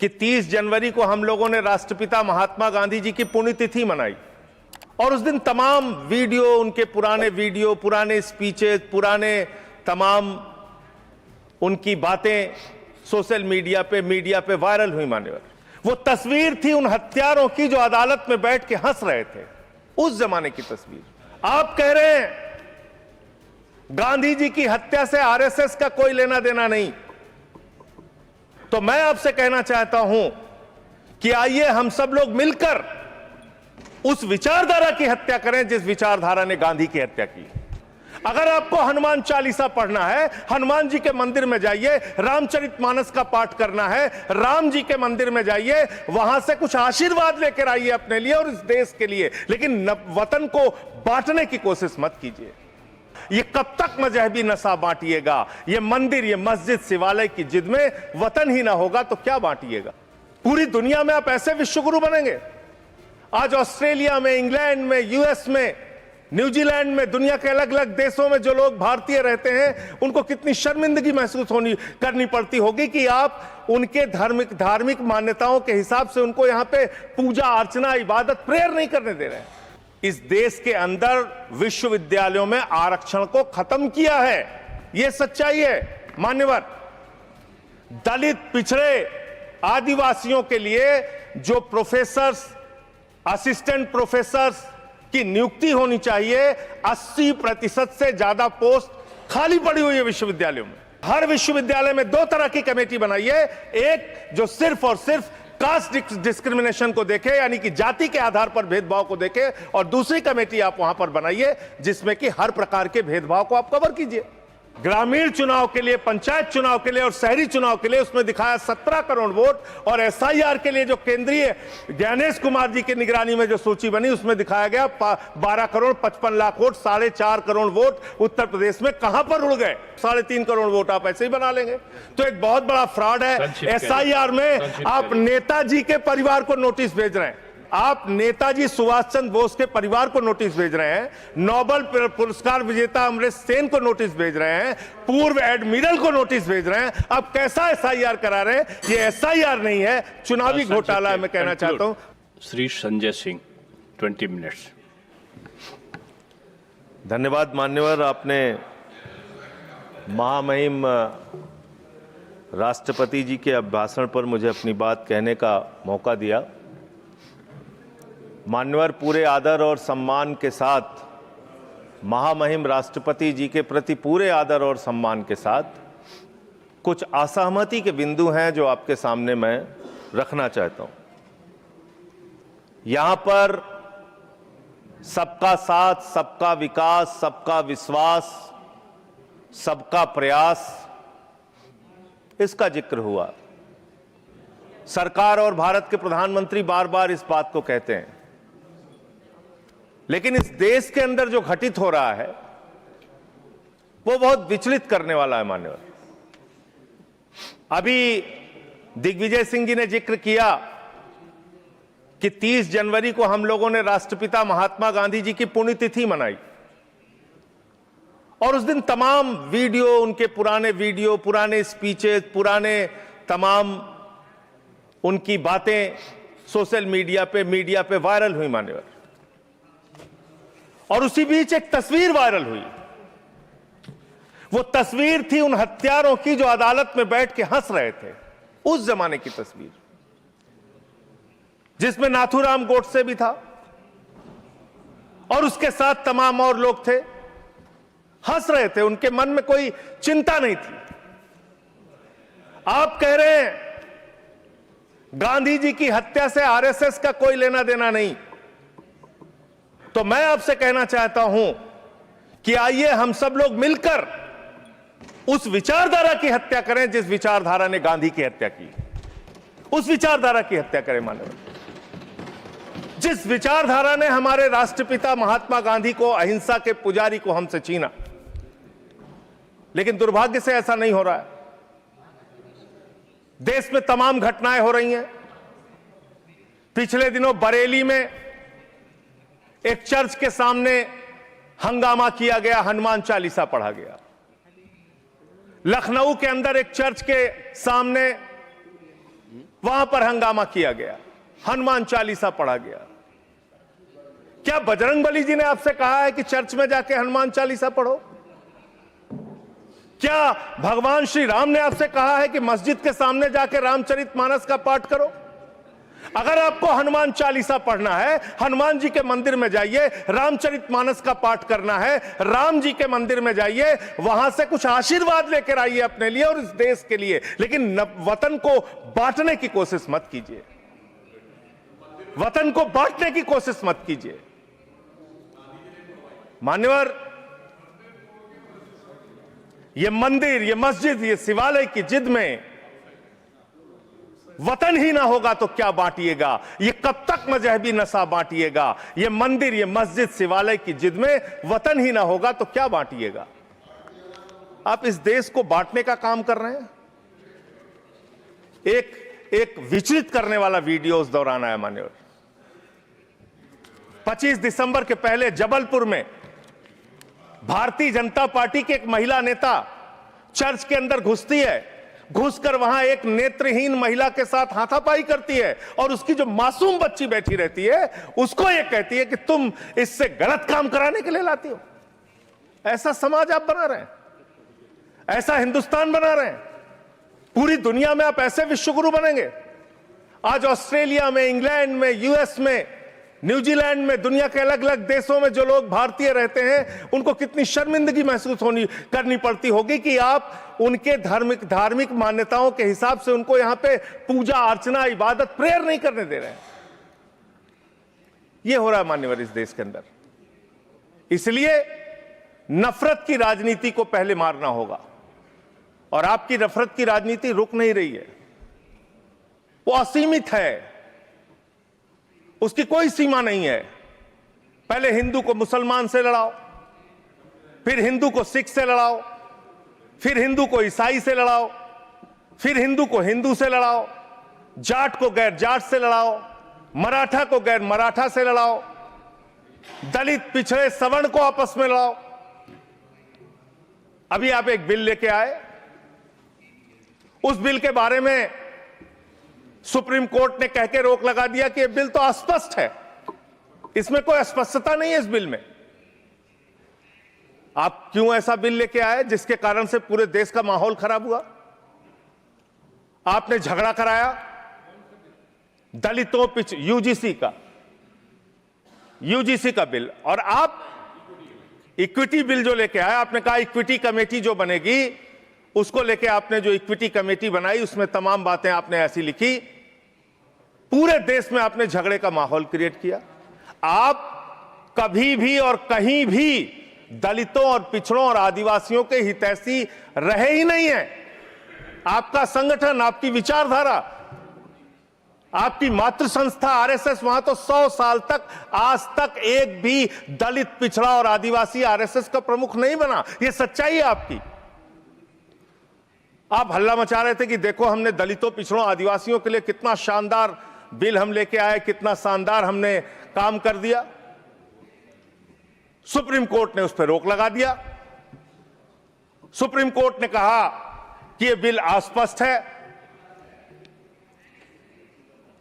कि 30 जनवरी को हम लोगों ने राष्ट्रपिता महात्मा गांधी जी की पुण्यतिथि मनाई और उस दिन तमाम वीडियो, उनके पुराने वीडियो, पुराने स्पीचेस, पुराने तमाम उनकी बातें सोशल मीडिया पे वायरल हुई। मान्यवर, वो तस्वीर थी उन हत्यारों की जो अदालत में बैठ के हंस रहे थे, उस जमाने की तस्वीर। आप कह रहे हैं गांधी जी की हत्या से आरएसएस का कोई लेना देना नहीं, तो मैं आपसे कहना चाहता हूं कि आइए हम सब लोग मिलकर उस विचारधारा की हत्या करें जिस विचारधारा ने गांधी की हत्या की। अगर आपको हनुमान चालीसा पढ़ना है, हनुमान जी के मंदिर में जाइए, रामचरितमानस का पाठ करना है, राम जी के मंदिर में जाइए, वहां से कुछ आशीर्वाद लेकर आइए अपने लिए और इस देश के लिए, लेकिन वतन को बांटने की कोशिश मत कीजिए। ये कब तक मजहबी नशा बांटिएगा? ये मंदिर, ये मस्जिद, शिवालय की जिद में वतन ही ना होगा तो क्या बांटिएगा? पूरी दुनिया में आप ऐसे विश्वगुरु बनेंगे। आज ऑस्ट्रेलिया में, इंग्लैंड में, यूएस में, न्यूजीलैंड में, दुनिया के अलग अलग देशों में जो लोग भारतीय रहते हैं उनको कितनी शर्मिंदगी महसूस करनी पड़ती होगी कि आप उनके धार्मिक मान्यताओं के हिसाब से उनको यहां पे पूजा अर्चना, इबादत, प्रेयर नहीं करने दे रहे हैं। इस देश के अंदर विश्वविद्यालयों में आरक्षण को खत्म किया है, यह सच्चाई है। मान्यवर, दलित, पिछड़े, आदिवासियों के लिए जो प्रोफेसर्स, असिस्टेंट प्रोफेसर्स की नियुक्ति होनी चाहिए, 80% से ज्यादा पोस्ट खाली पड़ी हुई है विश्वविद्यालयों में। हर विश्वविद्यालय में 2 तरह की कमेटी बनाइए, एक जो सिर्फ और सिर्फ कास्ट डिस्क्रिमिनेशन को देखे, यानी कि जाति के आधार पर भेदभाव को देखे, और दूसरी कमेटी आप वहां पर बनाइए जिसमें कि हर प्रकार के भेदभाव को आप कवर कीजिए। ग्रामीण चुनाव के लिए, पंचायत चुनाव के लिए और शहरी चुनाव के लिए उसमें दिखाया 17 करोड़ वोट, और एसआईआर के लिए जो केंद्रीय ज्ञानेश कुमार जी की निगरानी में जो सूची बनी उसमें दिखाया गया 12 करोड़ 55 लाख वोट। 4.5 करोड़ वोट उत्तर प्रदेश में कहां पर उड़ गए? 3.5 करोड़ वोट आप ऐसे ही बना लेंगे, तो एक बहुत बड़ा फ्रॉड है। एसआईआर में आप नेताजी के परिवार को नोटिस भेज रहे हैं, आप नेताजी सुभाष चंद्र बोस के परिवार को नोटिस भेज रहे हैं, नोबेल पुरस्कार विजेता अमर्त्य सेन को नोटिस भेज रहे हैं, पूर्व एडमिरल को नोटिस भेज रहे हैं। अब कैसा एसआईआर करा रहे हैं? ये एसआईआर नहीं है, चुनावी घोटाला। मैं कहना चाहता हूं। श्री संजय सिंह, 20 मिनट्स। धन्यवाद मान्यवर, आपने महामहिम राष्ट्रपति जी के अभिभाषण पर मुझे अपनी बात कहने का मौका दिया। मान्यवर, पूरे आदर और सम्मान के साथ, महामहिम राष्ट्रपति जी के प्रति पूरे आदर और सम्मान के साथ कुछ असहमति के बिंदु हैं जो आपके सामने मैं रखना चाहता हूं। यहां पर सबका साथ, सबका विकास, सबका विश्वास, सबका प्रयास, इसका जिक्र हुआ। सरकार और भारत के प्रधानमंत्री बार बार इस बात को कहते हैं, लेकिन इस देश के अंदर जो घटित हो रहा है वो बहुत विचलित करने वाला है। मान्यवर, अभी दिग्विजय सिंह जी ने जिक्र किया कि 30 जनवरी को हम लोगों ने राष्ट्रपिता महात्मा गांधी जी की पुण्यतिथि मनाई और उस दिन तमाम वीडियो, उनके पुराने वीडियो, पुराने स्पीचेस, पुराने तमाम उनकी बातें सोशल मीडिया पे वायरल हुई। मान्यवर, और उसी बीच एक तस्वीर वायरल हुई। वो तस्वीर थी उन हत्यारों की जो अदालत में बैठ के हंस रहे थे, उस जमाने की तस्वीर, जिसमें नाथूराम गोडसे भी था और उसके साथ तमाम और लोग थे, हंस रहे थे, उनके मन में कोई चिंता नहीं थी। आप कह रहे हैं गांधी जी की हत्या से आरएसएस का कोई लेना देना नहीं, तो मैं आपसे कहना चाहता हूं कि आइए हम सब लोग मिलकर उस विचारधारा की हत्या करें जिस विचारधारा ने गांधी की हत्या की। उस विचारधारा की हत्या करें। मानव, जिस विचारधारा ने हमारे राष्ट्रपिता महात्मा गांधी को, अहिंसा के पुजारी को, हमसे छीना। लेकिन दुर्भाग्य से ऐसा नहीं हो रहा है। देश में तमाम घटनाएं हो रही हैं। पिछले दिनों बरेली में एक चर्च के सामने हंगामा किया गया, हनुमान चालीसा पढ़ा गया। लखनऊ के अंदर एक चर्च के सामने वहां पर हंगामा किया गया, हनुमान चालीसा पढ़ा गया। क्या बजरंगबली जी ने आपसे कहा है कि चर्च में जाके हनुमान चालीसा पढ़ो? क्या भगवान श्री राम ने आपसे कहा है कि मस्जिद के सामने जाके रामचरितमानस का पाठ करो? अगर आपको हनुमान चालीसा पढ़ना है, हनुमान जी के मंदिर में जाइए, रामचरितमानस का पाठ करना है, राम जी के मंदिर में जाइए, वहां से कुछ आशीर्वाद लेकर आइए अपने लिए और इस देश के लिए। लेकिन वतन को बांटने की कोशिश मत कीजिए, वतन को बांटने की कोशिश मत कीजिए। मान्यवर, ये मंदिर, ये मस्जिद, ये शिवालय की जिद में वतन ही ना होगा तो क्या बांटिएगा? ये कब तक मजहबी नशा बांटिएगा? ये मंदिर, ये मस्जिद, शिवालय की जिद में वतन ही ना होगा तो क्या बांटिएगा? आप इस देश को बांटने का काम कर रहे हैं। एक विचलित करने वाला वीडियो उस दौरान आया मान्यवर। 25 दिसंबर के पहले जबलपुर में भारतीय जनता पार्टी की एक महिला नेता चर्च के अंदर घुसती है, घुसकर वहां एक नेत्रहीन महिला के साथ हाथापाई करती है और उसकी जो मासूम बच्ची बैठी रहती है उसको ये कहती है कि तुम इससे गलत काम कराने के लिए लाती हो। ऐसा समाज आप बना रहे हैं, ऐसा हिंदुस्तान बना रहे हैं। पूरी दुनिया में आप ऐसे विश्वगुरु बनेंगे। आज ऑस्ट्रेलिया में, इंग्लैंड में, यूएस में, न्यूजीलैंड में, दुनिया के अलग अलग देशों में जो लोग भारतीय रहते हैं उनको कितनी शर्मिंदगी महसूस करनी पड़ती होगी कि आप उनके धार्मिक मान्यताओं के हिसाब से उनको यहां पे पूजा अर्चना, इबादत, प्रेयर नहीं करने दे रहे हैं। यह हो रहा है मान्यवर इस देश के अंदर। इसलिए नफरत की राजनीति को पहले मारना होगा और आपकी नफरत की राजनीति रुक नहीं रही है, वो असीमित है, उसकी कोई सीमा नहीं है। पहले हिंदू को मुसलमान से लड़ाओ, फिर हिंदू को सिख से लड़ाओ, फिर हिंदू को ईसाई से लड़ाओ, फिर हिंदू को हिंदू से लड़ाओ, जाट को गैर जाट से लड़ाओ, मराठा को गैर मराठा से लड़ाओ, दलित, पिछड़े, सवर्ण को आपस में लड़ाओ। अभी आप एक बिल लेके आए, उस बिल के बारे में सुप्रीम कोर्ट ने कह के रोक लगा दिया कि यह बिल तो अस्पष्ट है, इसमें कोई स्पष्टता नहीं है इस बिल में। आप क्यों ऐसा बिल लेके आए जिसके कारण से पूरे देश का माहौल खराब हुआ? आपने झगड़ा कराया दलितों यूजीसी का बिल, और आप इक्विटी बिल जो लेके आए, आपने कहा इक्विटी कमेटी जो बनेगी उसको लेके आपने जो इक्विटी कमेटी बनाई उसमें तमाम बातें आपने ऐसी लिखी, पूरे देश में आपने झगड़े का माहौल क्रिएट किया। आप कभी भी और कहीं भी दलितों और पिछड़ों और आदिवासियों के हितैषी रहे ही नहीं है। आपका संगठन, आपकी विचारधारा, आपकी मातृ संस्था आरएसएस, वहां तो 100 साल तक आज तक एक भी दलित, पिछड़ा और आदिवासी आरएसएस का प्रमुख नहीं बना। यह सच्चाई है आपकी। आप हल्ला मचा रहे थे कि देखो हमने दलितों, पिछड़ों, आदिवासियों के लिए कितना शानदार बिल हम लेके आए, कितना शानदार हमने काम कर दिया। सुप्रीम कोर्ट ने उस पर रोक लगा दिया। सुप्रीम कोर्ट ने कहा कि यह बिल अस्पष्ट है।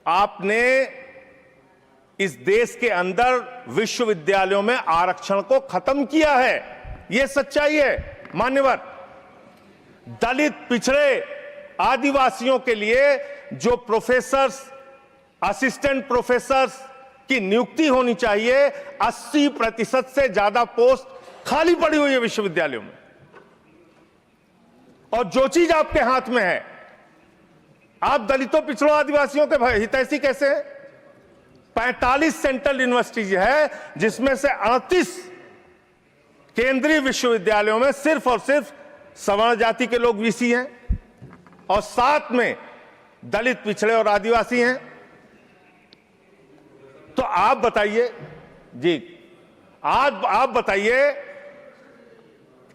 आपने इस देश के अंदर विश्वविद्यालयों में आरक्षण को खत्म किया है, यह सच्चाई है मान्यवर। दलित, पिछड़े, आदिवासियों के लिए जो प्रोफेसर्स, असिस्टेंट प्रोफेसर्स की नियुक्ति होनी चाहिए, 80% से ज्यादा पोस्ट खाली पड़ी हुई है विश्वविद्यालयों में। और जो चीज आपके हाथ में है, आप दलितों, पिछड़ों, आदिवासियों के हितैषी कैसे हैं? 45 सेंट्रल यूनिवर्सिटीज है जिसमें से 38 केंद्रीय विश्वविद्यालयों में सिर्फ और सिर्फ सवर्ण जाति के लोग वीसी हैं और 7 में दलित, पिछड़े और आदिवासी हैं। तो आप बताइए जी, आज आप बताइए,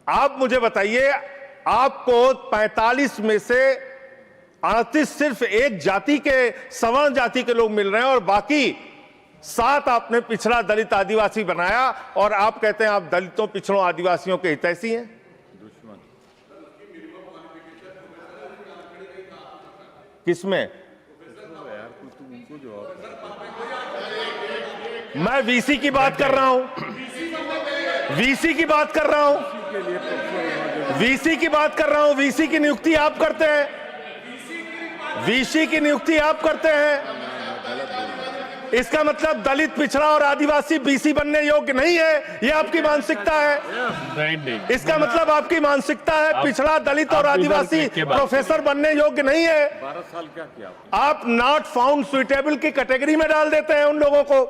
आप मुझे बताइए, आपको 45 में से 38 सिर्फ एक जाति के, सवर्ण जाति के लोग मिल रहे हैं और बाकी 7 आपने पिछड़ा, दलित, आदिवासी बनाया और आप कहते हैं आप दलितों, पिछड़ों, आदिवासियों के हितैषी हैं। किसमें? मैं वीसी की बात कर रहा हूं, वीसी की बात कर रहा हूं, वीसी की बात कर रहा हूं। वीसी की नियुक्ति आप करते हैं, वीसी की नियुक्ति आप करते हैं। इसका मतलब दलित, पिछड़ा और आदिवासी बीसी बनने योग्य नहीं है, ये आपकी मानसिकता है। नहीं। इसका मतलब आपकी मानसिकता है पिछड़ा, दलित और आदिवासी प्रोफेसर बनने योग्य नहीं है। 12 साल क्या किया? आप नॉट फाउंड सुइटेबल की कैटेगरी में डाल देते हैं उन लोगों को।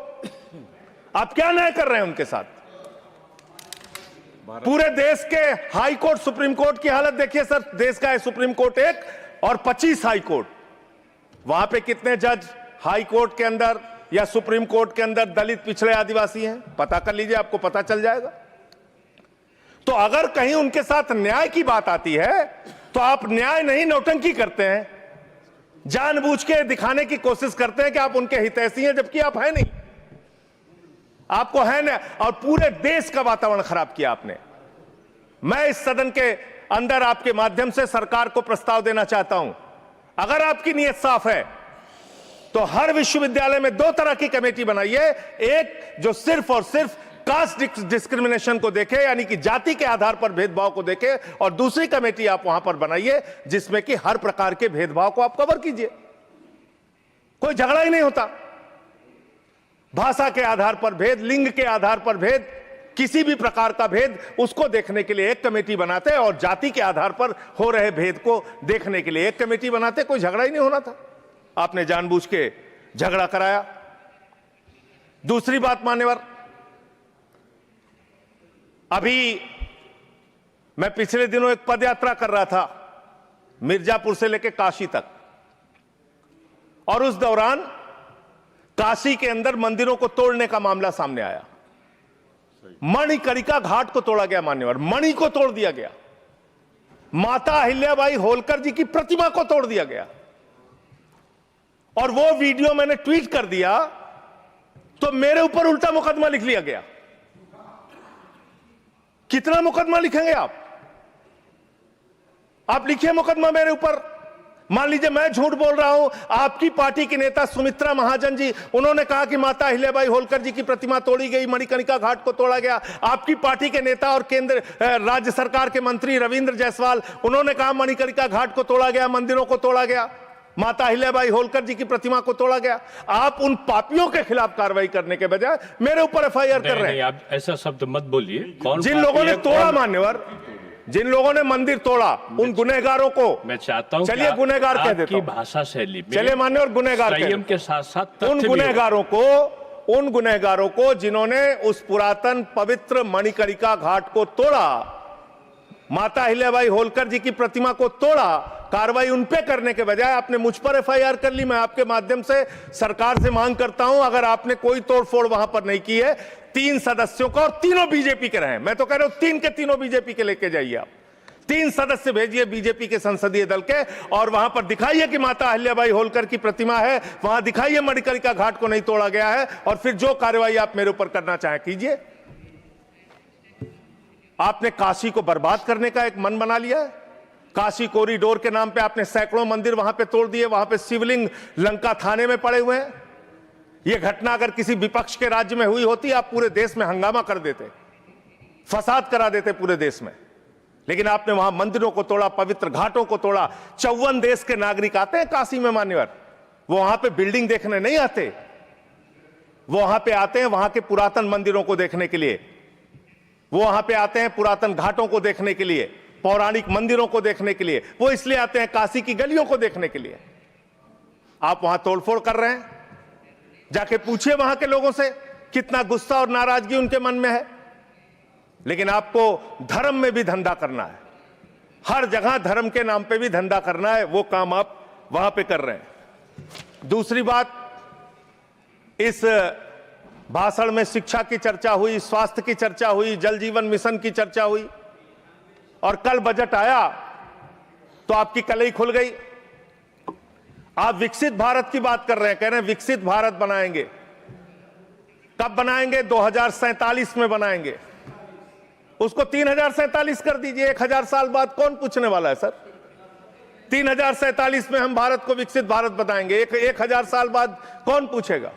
आप क्या न्याय कर रहे हैं उनके साथ? पूरे देश के हाई कोर्ट, सुप्रीम कोर्ट की हालत देखिए सर। देश का है सुप्रीम कोर्ट 1 और 25 हाई कोर्ट। वहां पे कितने जज हाई कोर्ट के अंदर या सुप्रीम कोर्ट के अंदर दलित, पिछड़े, आदिवासी हैं? पता कर लीजिए, आपको पता चल जाएगा। तो अगर कहीं उनके साथ न्याय की बात आती है तो आप न्याय नहीं, नौटंकी करते हैं, जानबूझ के दिखाने की कोशिश करते हैं कि आप उनके हितैषी हैं, जबकि आप हैं नहीं। आपको है ना, और पूरे देश का वातावरण खराब किया आपने। मैं इस सदन के अंदर आपके माध्यम से सरकार को प्रस्ताव देना चाहता हूं, अगर आपकी नीयत साफ है तो हर विश्वविद्यालय में 2 तरह की कमेटी बनाइए। एक जो सिर्फ और सिर्फ कास्ट डिस्क्रिमिनेशन को देखे, यानी कि जाति के आधार पर भेदभाव को देखे, और दूसरी कमेटी आप वहां पर बनाइए जिसमें कि हर प्रकार के भेदभाव को आप कवर कीजिए। कोई झगड़ा ही नहीं होता। भाषा के आधार पर भेद, लिंग के आधार पर भेद, किसी भी प्रकार का भेद, उसको देखने के लिए एक कमेटी बनाते, और जाति के आधार पर हो रहे भेद को देखने के लिए एक कमेटी बनाते। कोई झगड़ा ही नहीं होना था। आपने जानबूझ के झगड़ा कराया। दूसरी बात मान्यवर, अभी मैं पिछले दिनों एक पदयात्रा कर रहा था मिर्जापुर से लेकर काशी तक, और उस दौरान काशी के अंदर मंदिरों को तोड़ने का मामला सामने आया। मणिकर्णिका घाट को तोड़ा गया मान्यवर, मणि को तोड़ दिया गया। माता अहिल्याबाई होलकर जी की प्रतिमा को तोड़ दिया गया। और वो वीडियो मैंने ट्वीट कर दिया तो मेरे ऊपर उल्टा मुकदमा लिख लिया गया। कितना मुकदमा लिखेंगे आप? आप लिखिए मुकदमा मेरे ऊपर। मान लीजिए मैं झूठ बोल रहा हूं, आपकी पार्टी की नेता सुमित्रा महाजन जी, उन्होंने कहा कि माता अहिल्याबाई होलकर जी की प्रतिमा तोड़ी गई, मणिकर्णिका घाट को तोड़ा गया। आपकी पार्टी के नेता और केंद्र राज्य सरकार के मंत्री रविंद्र जायसवाल, उन्होंने कहा मणिकर्णिका घाट को तोड़ा गया, मंदिरों को तोड़ा गया, माता अहिल्याबाई होलकर जी की प्रतिमा को तोड़ा गया। आप उन पापियों के खिलाफ कार्रवाई करने के बजाय मेरे ऊपर एफआईआर कर रहे हैं। आप ऐसा शब्द मत बोलिए। कौन जिन लोगों ने तोड़ा मान्यवर, जिन लोगों ने मंदिर तोड़ा, उन गुनहगारों को मैं चाहता हूं, चलिए गुनहगार कह देता हूं, भाषा शैली में चलिए मान्यवर गुनहगार संयम के साथ साथ उन गुनहगारों को जिन्होंने उस पुरातन पवित्र मणिकर्णिका घाट को तोड़ा, माता अहिल्याबाई होलकर जी की प्रतिमा को तोड़ा, कार्रवाई उन पे करने के बजाय आपने मुझ पर एफआईआर कर ली। मैं आपके माध्यम से सरकार से मांग करता हूं, अगर आपने कोई तोड़फोड़ वहां पर नहीं की है, 3 सदस्यों का, और तीनों बीजेपी के रहे, मैं तो कह रहा हूं 3 के तीनों बीजेपी के लेके जाइए आप। 3 सदस्य भेजिए बीजेपी के संसदीय दल के, और वहां पर दिखाइए कि माता अहिल्याबाई होलकर की प्रतिमा है, वहां दिखाइए मणिकर्णिका घाट को नहीं तोड़ा गया है, और फिर जो कार्रवाई आप मेरे ऊपर करना चाहें कीजिए। आपने काशी को बर्बाद करने का एक मन बना लिया है। काशी कॉरिडोर के नाम पे आपने सैकड़ों मंदिर वहां पे तोड़ दिए, वहां पे शिवलिंग लंका थाने में पड़े हुए हैं। यह घटना अगर किसी विपक्ष के राज्य में हुई होती, आप पूरे देश में हंगामा कर देते, फसाद करा देते पूरे देश में। लेकिन आपने वहां मंदिरों को तोड़ा, पवित्र घाटों को तोड़ा। 54 देश के नागरिक आते हैं काशी में मान्यवर, वो वहां पे बिल्डिंग देखने नहीं आते, वो वहां पे आते हैं वहां के पुरातन मंदिरों को देखने के लिए, वो वहां पे आते हैं पुरातन घाटों को देखने के लिए, पौराणिक मंदिरों को देखने के लिए। वो इसलिए आते हैं काशी की गलियों को देखने के लिए। आप वहां तोड़फोड़ कर रहे हैं। जाके पूछिए वहां के लोगों से कितना गुस्सा और नाराजगी उनके मन में है। लेकिन आपको धर्म में भी धंधा करना है, हर जगह धर्म के नाम पे भी धंधा करना है, वो काम आप वहां पे कर रहे हैं। दूसरी बात, इस भाषण में शिक्षा की चर्चा हुई, स्वास्थ्य की चर्चा हुई, जल जीवन मिशन की चर्चा हुई, और कल बजट आया तो आपकी कलई खुल गई। आप विकसित भारत की बात कर रहे हैं, कह रहे हैं विकसित भारत बनाएंगे। कब बनाएंगे? 2047 में बनाएंगे। उसको 3047 कर दीजिए, 1000 साल बाद कौन पूछने वाला है सर? 3047 में हम भारत को विकसित भारत बताएंगे। 1000 साल बाद कौन पूछेगा?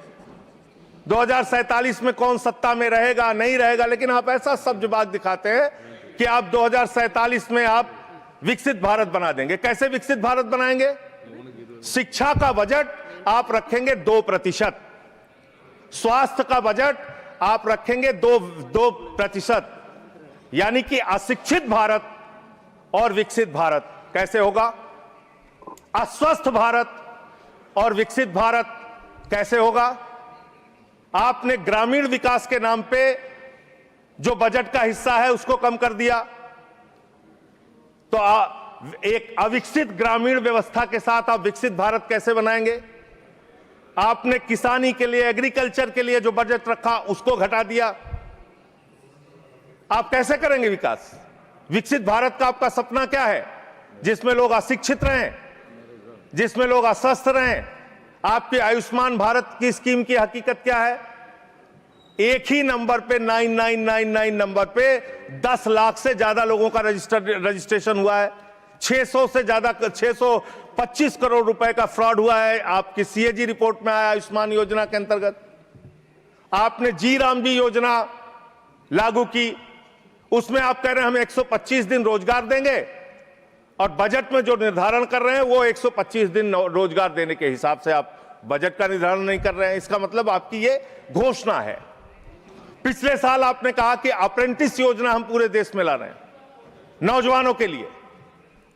2047 में कौन सत्ता में रहेगा, नहीं रहेगा, लेकिन आप ऐसा सब्जबाग दिखाते हैं कि आप 2047 में आप विकसित भारत बना देंगे। कैसे विकसित भारत बनाएंगे? शिक्षा का बजट आप रखेंगे 2%, स्वास्थ्य का बजट आप रखेंगे 2%, यानी कि अशिक्षित भारत और विकसित भारत कैसे होगा? अस्वस्थ भारत और विकसित भारत कैसे होगा? आपने ग्रामीण विकास के नाम पे जो बजट का हिस्सा है उसको कम कर दिया, तो एक अविकसित ग्रामीण व्यवस्था के साथ आप विकसित भारत कैसे बनाएंगे? आपने किसानी के लिए, एग्रीकल्चर के लिए जो बजट रखा उसको घटा दिया। आप कैसे करेंगे विकास? विकसित भारत का आपका सपना क्या है? जिसमें लोग अशिक्षित रहें, जिसमें लोग अस्वस्थ रहें। आपकी आयुष्मान भारत की स्कीम की हकीकत क्या है? एक ही नंबर पे 9999 नंबर पे 10 लाख से ज्यादा लोगों का रजिस्ट्रेशन हुआ है। 600 से ज्यादा 625 करोड़ रुपए का फ्रॉड हुआ है। आपकी सीएजी रिपोर्ट में आया आयुष्मान योजना के अंतर्गत। आपने जी राम जी योजना लागू की, उसमें आप कह रहे हैं हम 125 दिन रोजगार देंगे, और बजट में जो निर्धारण कर रहे हैं वो 125 दिन रोजगार देने के हिसाब से आप बजट का निर्धारण नहीं कर रहे हैं। इसका मतलब आपकी ये घोषणा है। पिछले साल आपने कहा कि अप्रेंटिस योजना हम पूरे देश में ला रहे हैं नौजवानों के लिए।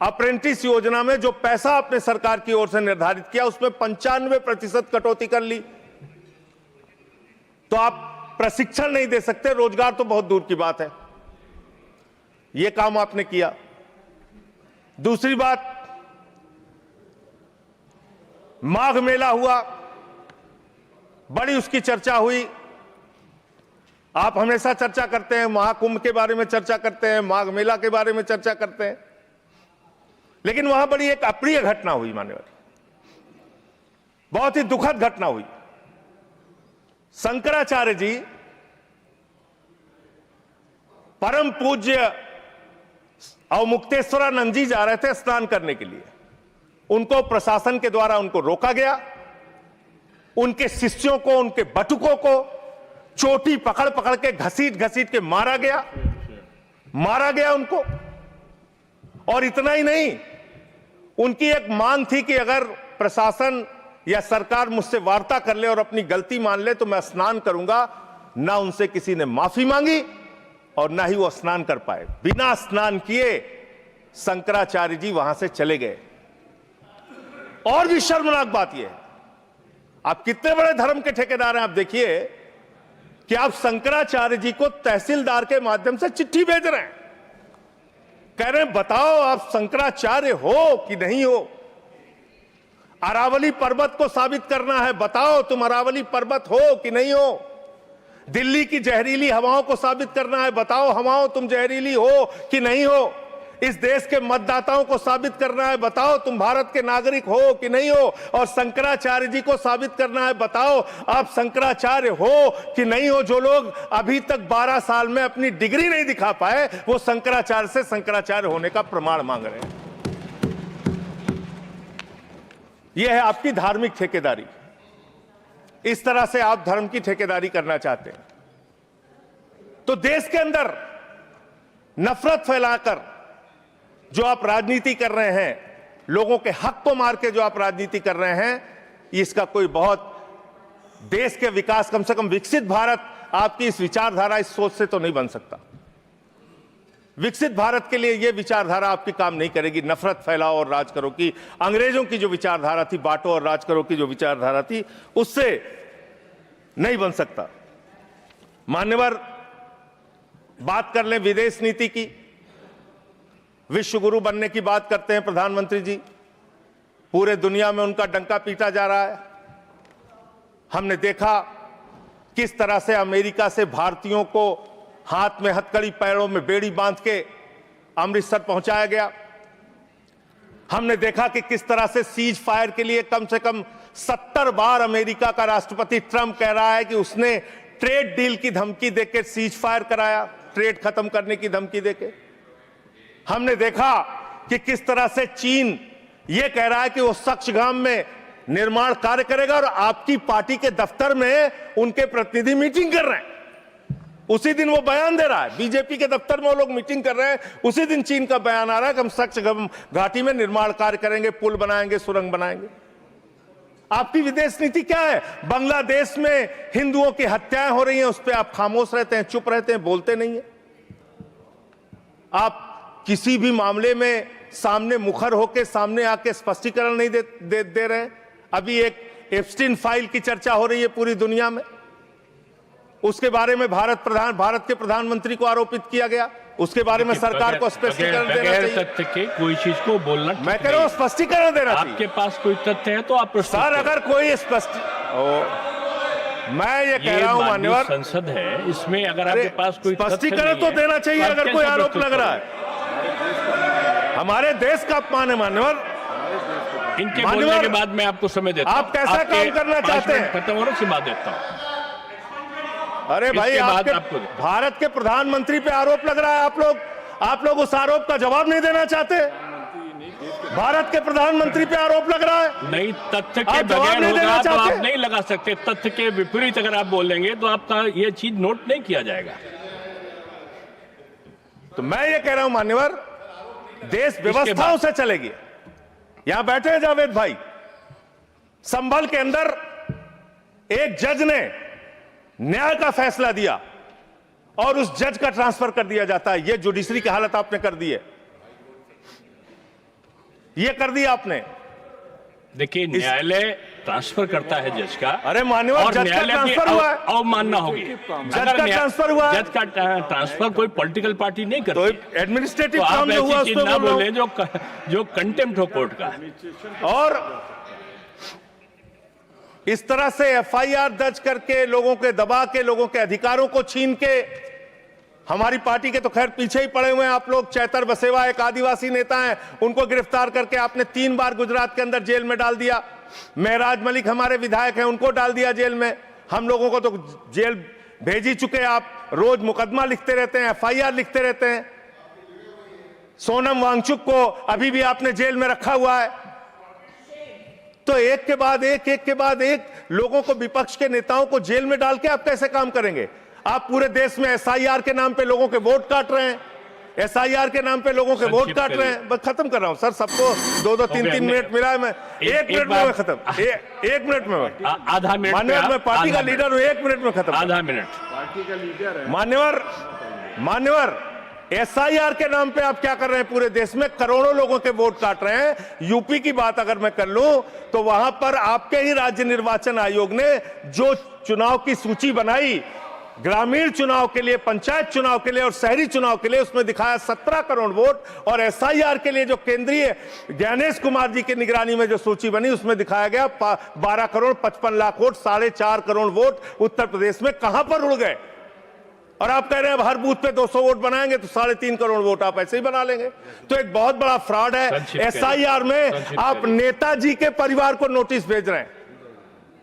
अप्रेंटिस योजना में जो पैसा आपने सरकार की ओर से निर्धारित किया उसमें 95% कटौती कर ली। तो आप प्रशिक्षण नहीं दे सकते, रोजगार तो बहुत दूर की बात है। यह काम आपने किया। दूसरी बात, माघ मेला हुआ, बड़ी उसकी चर्चा हुई। आप हमेशा चर्चा करते हैं, महाकुंभ के बारे में चर्चा करते हैं, माघ मेला के बारे में चर्चा करते हैं, लेकिन वहां बड़ी एक अप्रिय घटना हुई, मान्यवर, बहुत ही दुखद घटना हुई। शंकराचार्य जी, परम पूज्य अवमुक्तेश्वरानंद जी जा रहे थे स्नान करने के लिए। उनको प्रशासन के द्वारा उनको रोका गया। उनके शिष्यों को, उनके बटुकों को चोटी पकड़ पकड़ के घसीट घसीट के मारा गया उनको। और इतना ही नहीं, उनकी एक मांग थी कि अगर प्रशासन या सरकार मुझसे वार्ता कर ले और अपनी गलती मान ले तो मैं स्नान करूंगा। ना उनसे किसी ने माफी मांगी और ना ही वो स्नान कर पाए। बिना स्नान किए शंकराचार्य जी वहां से चले गए। और भी शर्मनाक बात यह है, आप कितने बड़े धर्म के ठेकेदार हैं। आप देखिए कि आप शंकराचार्य जी को तहसीलदार के माध्यम से चिट्ठी भेज रहे हैं, कह रहे हैं बताओ आप शंकराचार्य हो कि नहीं हो। अरावली पर्वत को साबित करना है, बताओ तुम अरावली पर्वत हो कि नहीं हो। दिल्ली की जहरीली हवाओं को साबित करना है, बताओ हवाओं तुम जहरीली हो कि नहीं हो। इस देश के मतदाताओं को साबित करना है, बताओ तुम भारत के नागरिक हो कि नहीं हो। और शंकराचार्य जी को साबित करना है, बताओ आप शंकराचार्य हो कि नहीं हो। जो लोग अभी तक 12 साल में अपनी डिग्री नहीं दिखा पाए, वो शंकराचार्य से शंकराचार्य होने का प्रमाण मांग रहे हैं। यह है आपकी धार्मिक ठेकेदारी। इस तरह से आप धर्म की ठेकेदारी करना चाहते हैं तो देश के अंदर नफरत फैलाकर जो आप राजनीति कर रहे हैं, लोगों के हक को मार के जो आप राजनीति कर रहे हैं, इसका कोई बहुत देश के विकास, कम से कम विकसित भारत आपकी इस विचारधारा, इस सोच से तो नहीं बन सकता। विकसित भारत के लिए यह विचारधारा आपकी काम नहीं करेगी। नफरत फैलाओ और राज करो की, अंग्रेजों की जो विचारधारा थी, बांटो और राज करो की जो विचारधारा थी, उससे नहीं बन सकता। मान्यवर, बात कर लें विदेश नीति की। विश्व गुरु बनने की बात करते हैं प्रधानमंत्री जी, पूरे दुनिया में उनका डंका पीटा जा रहा है। हमने देखा किस तरह से अमेरिका से भारतीयों को हाथ में हथकड़ी, पैरों में बेड़ी बांध के अमृतसर पहुंचाया गया। हमने देखा कि किस तरह से सीज फायर के लिए कम से कम 70 बार अमेरिका का राष्ट्रपति ट्रंप कह रहा है कि उसने ट्रेड डील की धमकी देकर सीज फायर कराया, ट्रेड खत्म करने की धमकी देके। हमने देखा कि किस तरह से चीन ये कह रहा है कि वो सक्सगाम में निर्माण कार्य करेगा और आपकी पार्टी के दफ्तर में उनके प्रतिनिधि मीटिंग कर रहे हैं। उसी दिन वो बयान दे रहा है, बीजेपी के दफ्तर में वो लोग मीटिंग कर रहे हैं, उसी दिन चीन का बयान आ रहा है कि हम सक्सगाम घाटी में निर्माण कार्य करेंगे, पुल बनाएंगे, सुरंग बनाएंगे। आपकी विदेश नीति क्या है? बांग्लादेश में हिंदुओं की हत्याएं हो रही हैं, उस पर आप खामोश रहते हैं, चुप रहते हैं, बोलते नहीं है। आप किसी भी मामले में सामने मुखर होकर सामने आके स्पष्टीकरण नहीं दे रहे हैं। अभी एक एप्स्टीन फाइल की चर्चा हो रही है पूरी दुनिया में, उसके बारे में भारत के प्रधानमंत्री को आरोपित किया गया, उसके बारे में सरकार को स्पष्टीकरण देना चाहिए। तथ्य के कोई चीज को बोलना, मैं कह रहा हूं स्पष्टीकरण देना चाहिए। आपके पास कोई तथ्य है तो आप सर, अगर कोई मैं ये कह रहा हूं मान्यवर, संसद है, इसमें अगर आपके पास कोई स्पष्टीकरण तो देना चाहिए। अगर कोई आरोप लग रहा है, हमारे देश का अपमान है मान्यवर। इनके बोलने के बाद मैं आपको समय देता हूं। आप कैसा काम करना चाहते हैं? खत्म होने से बाद देता हूं। अरे भाई, आपके भारत के प्रधानमंत्री पे आरोप लग रहा है, आप लोग उस आरोप का जवाब नहीं देना चाहते। भारत के प्रधानमंत्री पे आरोप लग रहा है, नहीं तथ्य के बगैर होगा तो आप नहीं लगा सकते। तथ्य के विपरीत अगर आप बोलेंगे तो आपका ये चीज नोट नहीं किया जाएगा। तो मैं ये कह रहा हूं मान्यवर, देश व्यवस्थाओं से चलेगी। यहां बैठे हैं जावेद भाई, संभल के अंदर एक जज ने न्याय का फैसला दिया और उस जज का ट्रांसफर कर दिया जाता है। यह जुडिशरी की हालत आपने कर दी है, यह कर दिया आपने। देखिए, न्यायालय ट्रांसफर करता है जज का। अरे मान्यवर, जज का ट्रांसफर हुआ है, अवमानना होगी। जज का ट्रांसफर हुआ है। जज का ट्रांसफर कोई पॉलिटिकल पार्टी नहीं करती। तो एडमिनिस्ट्रेटिव तो काम जो हुआ उस पे बोल रहे हैं जो कंटेम्प्ट हो कोर्ट का। और इस तरह से एफआईआर दर्ज करके लोगों के दबा के, लोगों के अधिकारों को छीन के, हमारी पार्टी के तो खैर पीछे ही पड़े हुए हैं आप लोग। चैतर बसेवा एक आदिवासी नेता हैं, उनको गिरफ्तार करके आपने 3 बार गुजरात के अंदर जेल में डाल दिया। महराज मलिक हमारे विधायक हैं, उनको डाल दिया जेल में। हम लोगों को तो जेल भेज ही चुके। आप रोज मुकदमा लिखते रहते हैं, एफआईआर लिखते रहते हैं। सोनम वांगचुक को अभी भी आपने जेल में रखा हुआ है। तो एक के बाद एक लोगों को, विपक्ष के नेताओं को जेल में डाल के आप कैसे काम करेंगे? आप पूरे देश में एसआईआर के नाम पे लोगों के वोट काट रहे हैं, एसआईआर के नाम पे लोगों के वोट काट रहे हैं। बस खत्म कर रहा हूं सर, सबको 2-2, 3-3 मिनट मिला है। मैं 1 मिनट में मैं खत्म, 1 मिनट में आधा मिनट मान्यवर, मैं पार्टी का लीडर हूं, 1 मिनट में खत्म। आधा मिनट पार्टी का लीडर है मान्यवर, एसआईआर के नाम पे आप क्या कर रहे हैं? पूरे देश में करोड़ों लोगों के वोट काट रहे हैं। यूपी की बात अगर मैं कर लूं तो वहां पर आपके ही राज्य निर्वाचन आयोग ने जो चुनाव की सूची बनाई, ग्रामीण चुनाव के लिए, पंचायत चुनाव के लिए और शहरी चुनाव के लिए, उसमें दिखाया 17 करोड़ वोट। और एसआईआर के लिए जो केंद्रीय ज्ञानेश कुमार जी की निगरानी में जो सूची बनी, उसमें दिखाया गया 12 करोड़ 55 लाख वोट, 4.5 करोड़ वोट उत्तर प्रदेश में कहां पर उड़ गए? और आप कह रहे हैं हर बूथ पे 200 वोट बनाएंगे तो 3.5 करोड़ वोट आप ऐसे ही बना लेंगे। तो एक बहुत बड़ा फ्रॉड है। एसआईआर में आप नेताजी के परिवार को नोटिस भेज रहे हैं।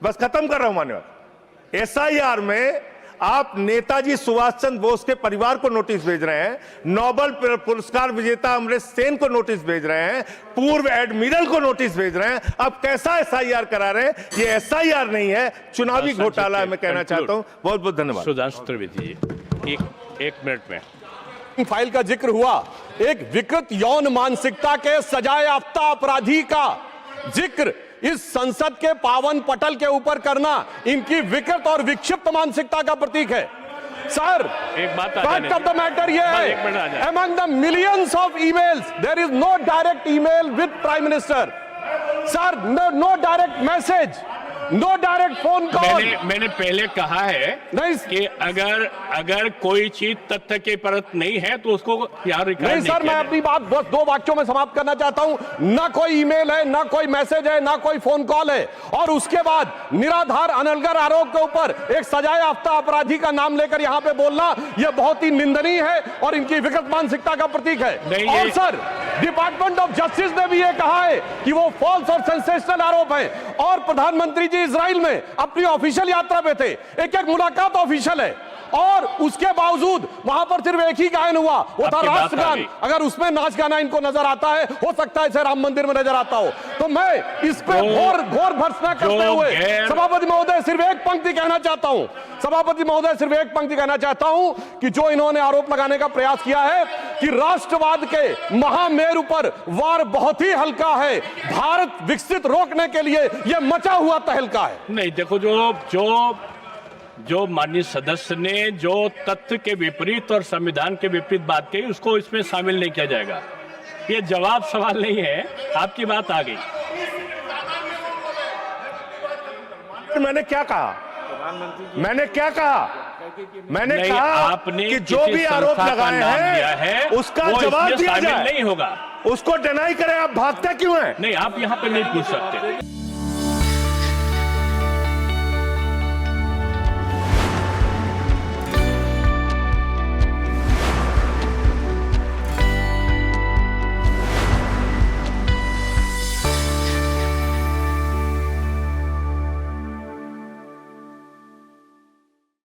बस खत्म कर रहा हूं मान्यवर, एसआईआर में आप नेताजी सुभाष चंद्र बोस के परिवार को नोटिस भेज रहे हैं, नोबेल पुरस्कार विजेता अमर्त्य सेन को नोटिस भेज रहे हैं, पूर्व एडमिरल को नोटिस भेज रहे हैं। अब कैसा एसआईआर करा रहे हैं? ये एसआईआर नहीं है, चुनावी घोटाला है। मैं कहना चाहता हूं। बहुत बहुत धन्यवाद। सुधांशु त्रिवेदी जी, एक मिनट में फाइल का जिक्र हुआ। एक विकृत यौन मानसिकता के सजाए याफ्ता अपराधी का जिक्र इस संसद के पावन पटल के ऊपर करना इनकी विकृत और विक्षिप्त मानसिकता का प्रतीक है। सर, एक बात फैक्ट ऑफ द मैटर ये है, among the millions of emails there is no direct email with prime minister. Sir, no direct message, no direct phone call. मैंने पहले कहा है कि अगर कोई चीज तथ्य के परत नहीं है तो उसको यहाँ रिकॉर्ड नहीं सर, मैं अपनी बात बस 2 वाक्यों में समाप्त करना चाहता हूं। ना कोई ईमेल है, ना कोई मैसेज है, ना कोई फोन कॉल है। और उसके बाद निराधार अनलगर आरोप के ऊपर एक सजाए याफ्ता अपराधी का नाम लेकर यहां पे बोलना, यह बहुत ही निंदनीय है और इनकी विकृत मानसिकता का प्रतीक है। और सर, डिपार्टमेंट ऑफ जस्टिस ने भी यह कहा है कि वो फॉल्स और सेंसेशनल आरोप है। और प्रधानमंत्री जी इजराइल में अपनी ऑफिशियल यात्रा पे थे, एक मुलाकात ऑफिशियल है। और उसके बावजूद वहां पर सिर्फ एक ही गायन हुआ, वो था आपकी बात आ राष्ट्रगान। गई। अगर उसमें नाच गाना इनको नजर आता है, हो सकता है इसे राम मंदिर में नजर आता हो। तो मैं इस पे घोर भर्त्सना करते हुए सभापति महोदय सिर्फ एक पंक्ति कहना चाहता हूं, सभापति महोदय सिर्फ एक पंक्ति कहना चाहता हूं कि जो इन्होंने आरोप लगाने का प्रयास किया है कि राष्ट्रवाद के महामेरु पर वार बहुत ही हल्का है, भारत विकसित रोकने के लिए यह मचा हुआ तहलका है। नहीं, देखो जो माननीय सदस्य ने जो तथ्य के विपरीत और संविधान के विपरीत बात कही, उसको इसमें शामिल नहीं किया जाएगा। ये जवाब सवाल नहीं है, आपकी बात आ गई। मैंने क्या कहा? मैंने क्या कहा? मैंने नहीं, कहा आपने कि जो किसी भी आरोप संस्था का लगाए नाम लिया हैं है, उसका वो जवाब इसमें दिया शामिल जाए। नहीं होगा। उसको डिनाई करें। आप भागते क्यों हैं? नहीं, आप यहाँ पे नहीं पूछ सकते।